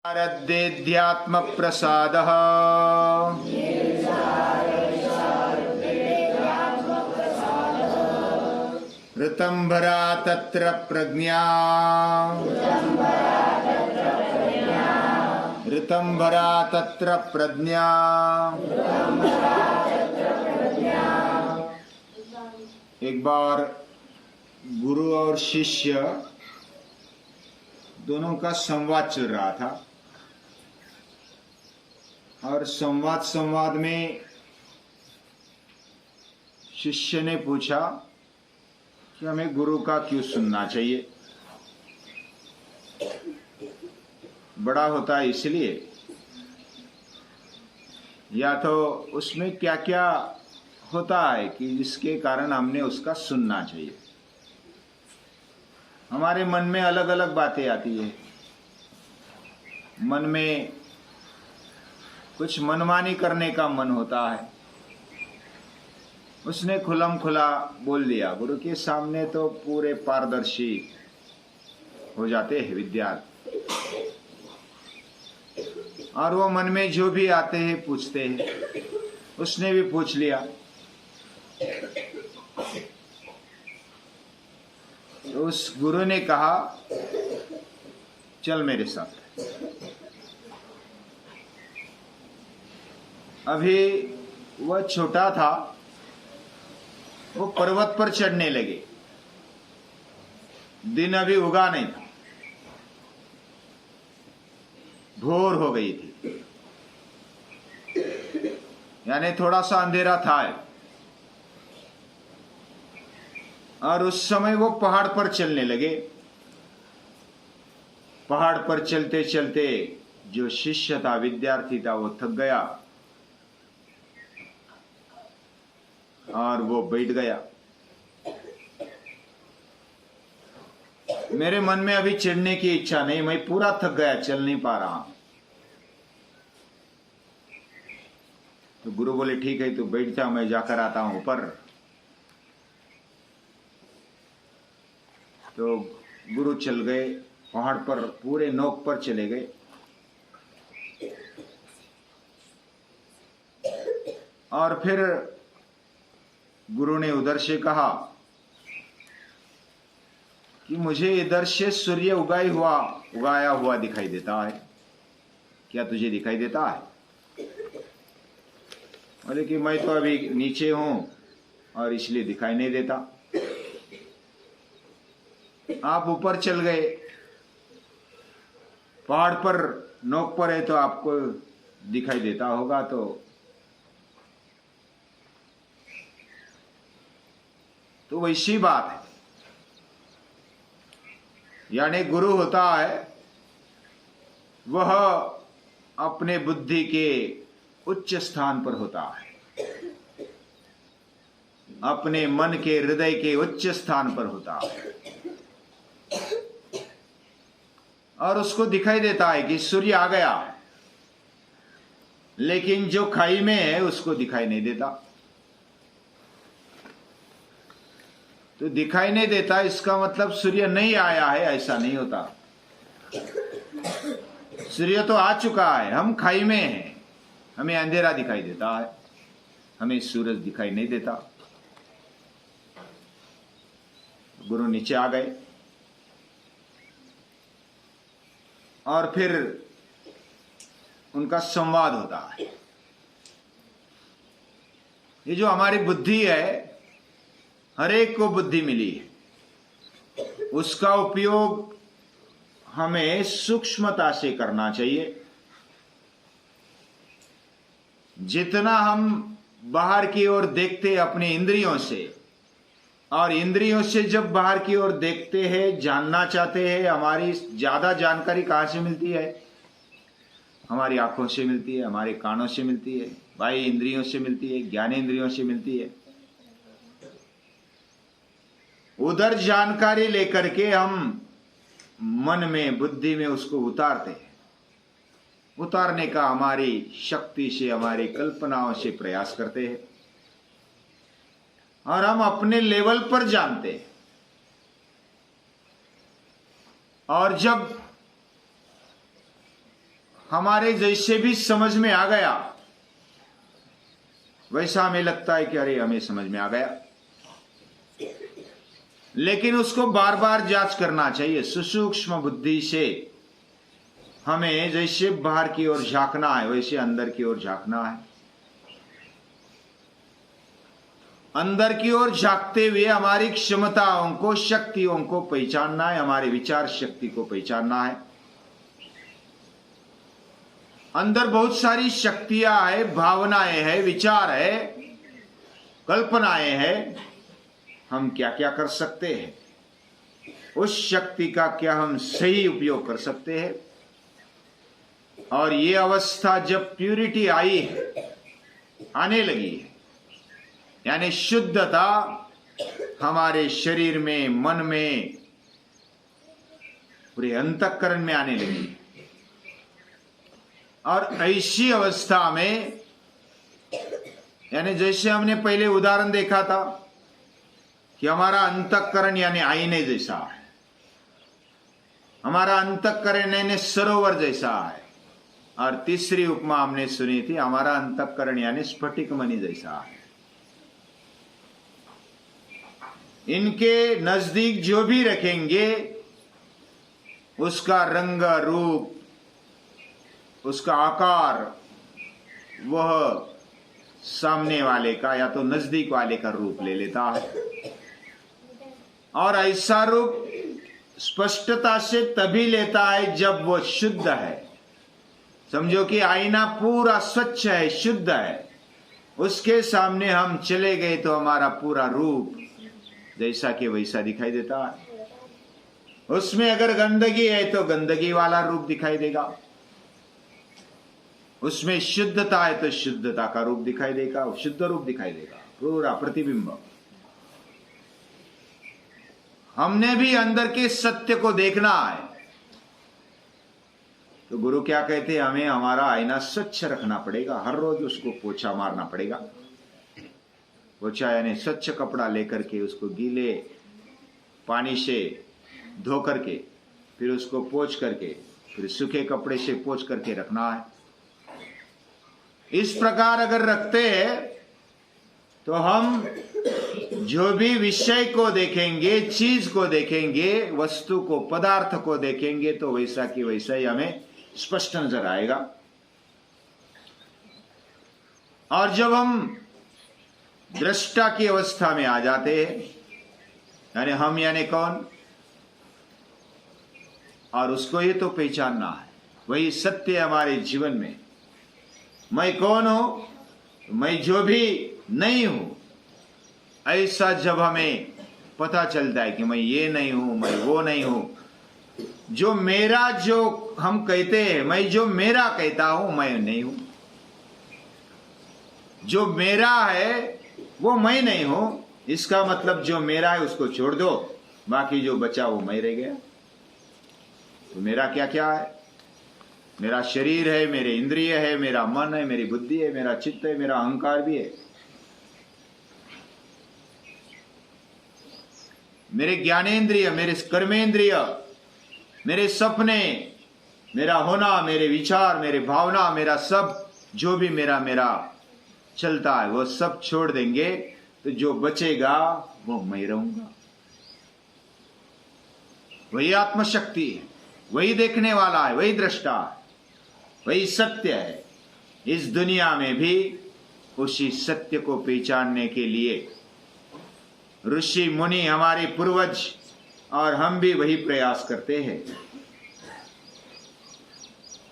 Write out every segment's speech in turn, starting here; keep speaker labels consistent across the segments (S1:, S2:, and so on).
S1: शारदेध्यात्म प्रसादः ऋतंभरा तत्र प्रज्ञा ऋतंभरा तत्र प्रज्ञा। एक बार गुरु और शिष्य दोनों का संवाद चल रहा था और संवाद में शिष्य ने पूछा कि हमें गुरु का क्यों सुनना चाहिए। बड़ा होता है इसलिए, या तो उसमें क्या क्या होता है कि जिसके कारण हमने उसका सुनना चाहिए। हमारे मन में अलग अलग बातें आती है। मन में कुछ मनमानी करने का मन होता है। उसने खुलम खुला बोल दिया। गुरु के सामने तो पूरे पारदर्शी हो जाते हैं विद्यार्थी, और वो मन में जो भी आते हैं पूछते हैं। उसने भी पूछ लिया। तो उस गुरु ने कहा, चल मेरे साथ। अभी वह छोटा था, वो पर्वत पर चढ़ने लगे। दिन अभी उगा नहीं था, भोर हो गई थी, यानी थोड़ा सा अंधेरा था। और उस समय वो पहाड़ पर चलने लगे। पहाड़ पर चलते चलते जो शिष्य था, विद्यार्थी था, वो थक गया और वो बैठ गया। मेरे मन में अभी चढ़ने की इच्छा नहीं, मैं पूरा थक गया, चल नहीं पा रहा। तो गुरु बोले, ठीक है तू बैठ जा, मैं जाकर आता हूं ऊपर। तो गुरु चल गए पहाड़ पर, पूरे नोक पर चले गए। और फिर गुरु ने उधर से कहा कि मुझे इधर से सूर्य उगाया हुआ दिखाई देता है, क्या तुझे दिखाई देता है? बोले कि मैं तो अभी नीचे हूं और इसलिए दिखाई नहीं देता। आप ऊपर चल गए, पहाड़ पर नोक पर है, तो आपको दिखाई देता होगा। तो वैसी बात है। यानी गुरु होता है वह अपने बुद्धि के उच्च स्थान पर होता है, अपने मन के हृदय के उच्च स्थान पर होता है, और उसको दिखाई देता है कि सूर्य आ गया है। लेकिन जो खाई में है उसको दिखाई नहीं देता। तो दिखाई नहीं देता इसका मतलब सूर्य नहीं आया है, ऐसा नहीं होता। सूर्य तो आ चुका है, हम खाई में हैं, हमें अंधेरा दिखाई देता है, हमें सूरज दिखाई नहीं देता। गुरु नीचे आ गए और फिर उनका संवाद होता है। ये जो हमारी बुद्धि है, हर एक को बुद्धि मिली है, उसका उपयोग हमें सूक्ष्मता से करना चाहिए। जितना हम बाहर की ओर देखते अपने इंद्रियों से, और इंद्रियों से जब बाहर की ओर देखते हैं, जानना चाहते हैं, हमारी ज्यादा जानकारी कहां से मिलती है? हमारी आंखों से मिलती है, हमारे कानों से मिलती है, बाह्य इंद्रियों से मिलती है, ज्ञानेंद्रियों से मिलती है। उधर जानकारी लेकर के हम मन में, बुद्धि में उसको उतारते हैं। उतारने का हमारी शक्ति से, हमारी कल्पनाओं से प्रयास करते हैं, और हम अपने लेवल पर जानते हैं। और जब हमारे जैसे भी समझ में आ गया, वैसा हमें लगता है कि अरे हमें समझ में आ गया, लेकिन उसको बार बार जांच करना चाहिए। सुसूक्ष्म बुद्धि से हमें जैसे बाहर की ओर झांकना है वैसे अंदर की ओर झांकना है। अंदर की ओर झांकते हुए हमारी क्षमताओं को, शक्तियों को पहचानना है, हमारी विचार शक्ति को पहचानना है। अंदर बहुत सारी शक्तियां है, भावनाएं है, विचार है, कल्पनाएं है। हम क्या क्या कर सकते हैं, उस शक्ति का क्या हम सही उपयोग कर सकते हैं। और ये अवस्था जब प्यूरिटी आई है, आने लगी है, यानी शुद्धता हमारे शरीर में, मन में, पूरे अंतःकरण में आने लगी। और ऐसी अवस्था में, यानी जैसे हमने पहले उदाहरण देखा था कि हमारा अंतःकरण यानी आईने जैसा है, हमारा अंतःकरण यानी सरोवर जैसा है। और तीसरी उपमा हमने सुनी थी, हमारा अंतःकरण यानी स्फटिक मणि जैसा है। इनके नजदीक जो भी रखेंगे उसका रंग रूप, उसका आकार वह सामने वाले का या तो नजदीक वाले का रूप ले लेता है। और ऐसा रूप स्पष्टता से तभी लेता है जब वह शुद्ध है। समझो कि आईना पूरा स्वच्छ है, शुद्ध है, उसके सामने हम चले गए तो हमारा पूरा रूप जैसा कि वैसा दिखाई देता है। उसमें अगर गंदगी है तो गंदगी वाला रूप दिखाई देगा, उसमें शुद्धता है तो शुद्धता का रूप दिखाई देगा, शुद्ध रूप दिखाई देगा, पूरा प्रतिबिंब। हमने भी अंदर के सत्य को देखना है। तो गुरु क्या कहते हैं, हमें हमारा आईना स्वच्छ रखना पड़ेगा, हर रोज उसको पोछा मारना पड़ेगा। पोछा यानी स्वच्छ कपड़ा लेकर के उसको गीले पानी से धो करके, फिर उसको पोंछ करके, फिर सूखे कपड़े से पोंछ करके रखना है। इस प्रकार अगर रखते हैं तो हम जो भी विषय को देखेंगे, चीज को देखेंगे, वस्तु को, पदार्थ को देखेंगे तो वैसा की वैसा ही हमें स्पष्ट नजर आएगा। और जब हम दृष्टा की अवस्था में आ जाते हैं, यानी हम यानी कौन, और उसको ये तो पहचानना है, वही सत्य हमारे जीवन में। मैं कौन हूं, मैं जो भी नहीं हूं, ऐसा जब हमें पता चलता है कि मैं ये नहीं हूं, मैं वो नहीं हूं, जो मेरा, जो हम कहते हैं, मैं जो मेरा कहता हूं मैं नहीं हूं, जो मेरा है वो मैं नहीं हूं। इसका मतलब जो मेरा है उसको छोड़ दो, बाकी जो बचा वो मैं रह गया। तो मेरा क्या क्या है, मेरा शरीर है, मेरे इंद्रिय है, मेरा मन है, मेरी बुद्धि है, मेरा चित्त है, मेरा अहंकार भी है, मेरे ज्ञानेन्द्रिय, मेरे कर्मेंद्रिय, मेरे सपने, मेरा होना, मेरे विचार, मेरे भावना, मेरा सब जो भी मेरा चलता है वो सब छोड़ देंगे तो जो बचेगा वो मैं रहूंगा। वही आत्मशक्ति है, वही देखने वाला है, वही दृष्टा है, वही सत्य है। इस दुनिया में भी उसी सत्य को पहचानने के लिए ऋषि मुनि, हमारे पूर्वज और हम भी वही प्रयास करते हैं।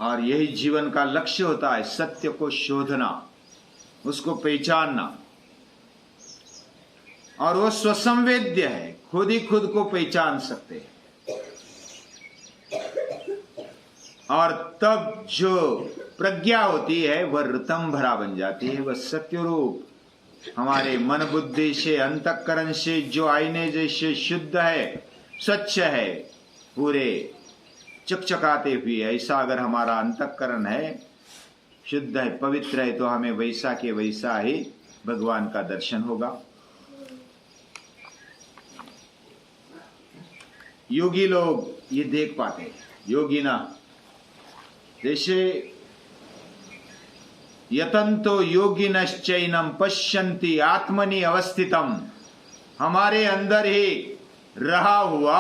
S1: और यही जीवन का लक्ष्य होता है, सत्य को शोधना, उसको पहचानना। और वो स्वसंवेद्य है, खुद ही खुद को पहचान सकते हैं। और तब जो प्रज्ञा होती है वह ऋतंभरा बन जाती है, वह सत्य रूप हमारे मन बुद्धि से, अंतःकरण से जो आईने जैसे शुद्ध है, स्वच्छ है, पूरे चकचकाते हुए, ऐसा अगर हमारा अंतःकरण है, शुद्ध है, पवित्र है, तो हमें वैसा के वैसा ही भगवान का दर्शन होगा। योगी लोग ये देख पाते हैं। योगी ना, जैसे यतंतो योगिनश्चैनम पश्यन्ति आत्मनि अवस्थितम, हमारे अंदर ही रहा हुआ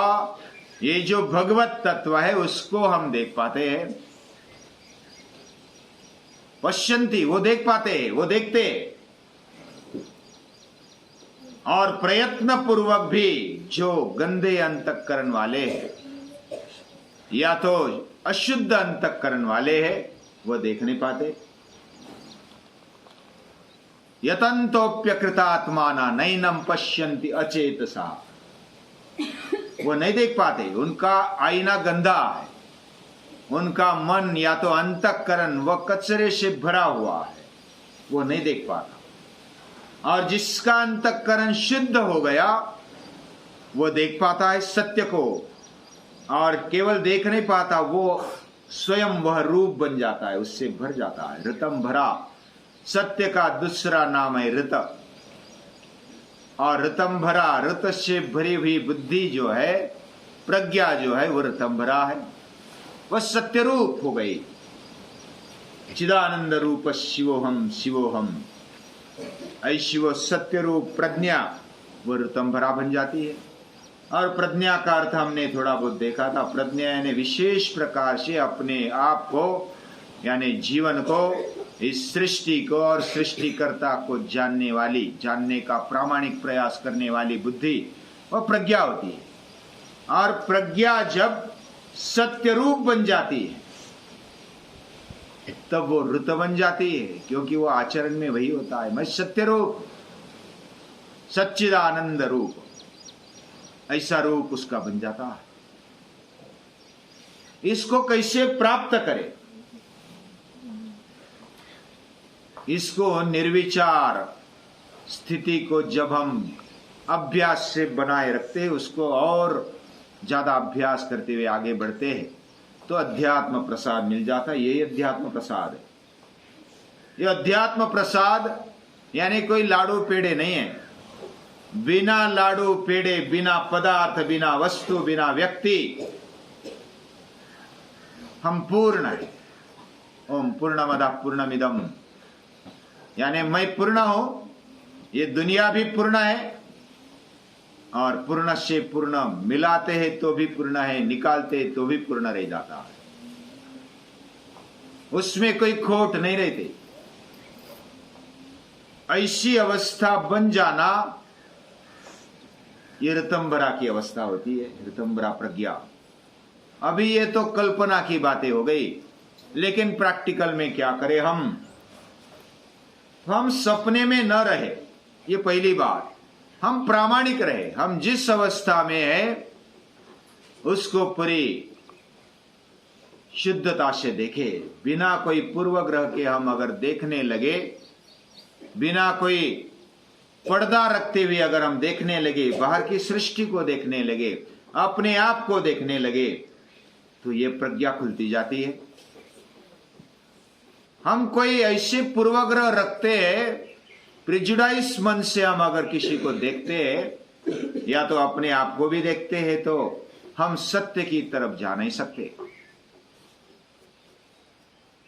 S1: ये जो भगवत तत्व है उसको हम देख पाते हैं। पश्यन्ति, वो देख पाते हैं, वो देखते हैं। और प्रयत्न पूर्वक भी जो गंदे अंतःकरण वाले हैं या तो अशुद्ध अंतःकरण वाले हैं वो देख नहीं पाते। यतंतोप्यकृतात्माना नैनम पश्यन्ति अचेतसा, वो नहीं देख पाते, उनका आईना गंदा है, उनका मन या तो अंतःकरण वह कचरे से भरा हुआ है, वो नहीं देख पाता। और जिसका अंतःकरण शुद्ध हो गया वो देख पाता है सत्य को, और केवल देख नहीं पाता, वो स्वयं वह रूप बन जाता है, उससे भर जाता है। ऋतम भरा, सत्य का दूसरा नाम है ऋत। और ऋतम भरा, ऋत से भरी हुई बुद्धि जो है, प्रज्ञा जो है, वो ऋतम भरा है, वह सत्य रूप हो गई। चिदानंद रूप शिवोहम शिवोहम, ऐसी वो सत्य रूप प्रज्ञा वो ऋतम भरा बन जाती है। और प्रज्ञा का अर्थ हमने थोड़ा बहुत देखा था। प्रज्ञा यानी विशेष प्रकार से अपने आप को यानी जीवन को, इस सृष्टि को और सृष्टिकर्ता को जानने वाली, जानने का प्रामाणिक प्रयास करने वाली बुद्धि, वह प्रज्ञा होती है। और प्रज्ञा जब सत्य रूप बन जाती है तब वो ऋत बन जाती है, क्योंकि वो आचरण में वही होता है, मैं सत्य रूप, सच्चिदानंद रूप, ऐसा रूप उसका बन जाता है। इसको कैसे प्राप्त करें? इसको निर्विचार स्थिति को जब हम अभ्यास से बनाए रखते हैं, उसको और ज्यादा अभ्यास करते हुए आगे बढ़ते हैं तो अध्यात्म प्रसाद मिल जाता है। यही अध्यात्म प्रसाद है। ये अध्यात्म प्रसाद यानी कोई लाडू पेड़े नहीं है। बिना लाडू पेड़े, बिना पदार्थ, बिना वस्तु, बिना व्यक्ति हम पूर्ण है। ओम पूर्णमदः पूर्णमिदम्, यानी मैं पूर्ण हूं, ये दुनिया भी पूर्ण है, और पूर्ण से पूर्ण मिलाते हैं तो भी पूर्ण है, निकालते हैं तो भी पूर्ण रह जाता है, उसमें कोई खोट नहीं रहती। ऐसी अवस्था बन जाना ये ऋतंभरा की अवस्था होती है, ऋतंभरा प्रज्ञा। अभी ये तो कल्पना की बातें हो गई, लेकिन प्रैक्टिकल में क्या करें? हम सपने में न रहे, ये पहली बात। हम प्रामाणिक रहे, हम जिस अवस्था में है उसको पूरी शुद्धता से देखे। बिना कोई पूर्वग्रह के हम अगर देखने लगे, बिना कोई पर्दा रखते हुए अगर हम देखने लगे, बाहर की सृष्टि को देखने लगे, अपने आप को देखने लगे, तो ये प्रज्ञा खुलती जाती है। हम कोई ऐसे पूर्वग्रह रखते हैं, प्रिजुडाइज मन से हम अगर किसी को देखते हैं या तो अपने आप को भी देखते हैं, तो हम सत्य की तरफ जा नहीं सकते।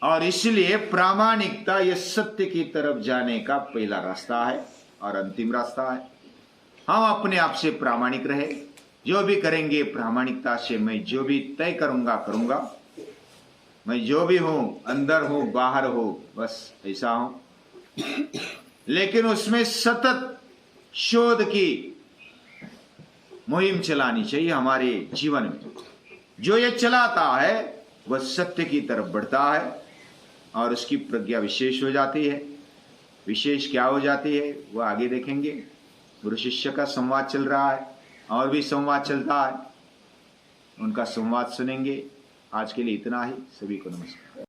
S1: और इसलिए प्रामाणिकता ये सत्य की तरफ जाने का पहला रास्ता है और अंतिम रास्ता है। हम अपने आप से प्रामाणिक रहे, जो भी करेंगे प्रामाणिकता से। मैं जो भी तय करूंगा, मैं जो भी हूं, अंदर हूं बाहर हूं, बस ऐसा हूं। लेकिन उसमें सतत शोध की मुहिम चलानी चाहिए हमारे जीवन में। जो ये चलाता है वह सत्य की तरफ बढ़ता है और उसकी प्रज्ञा विशेष हो जाती है। विशेष क्या हो जाती है वो आगे देखेंगे। गुरु शिष्य का संवाद चल रहा है, और भी संवाद चलता है, उनका संवाद सुनेंगे। आज के लिए इतना ही। सभी को नमस्कार।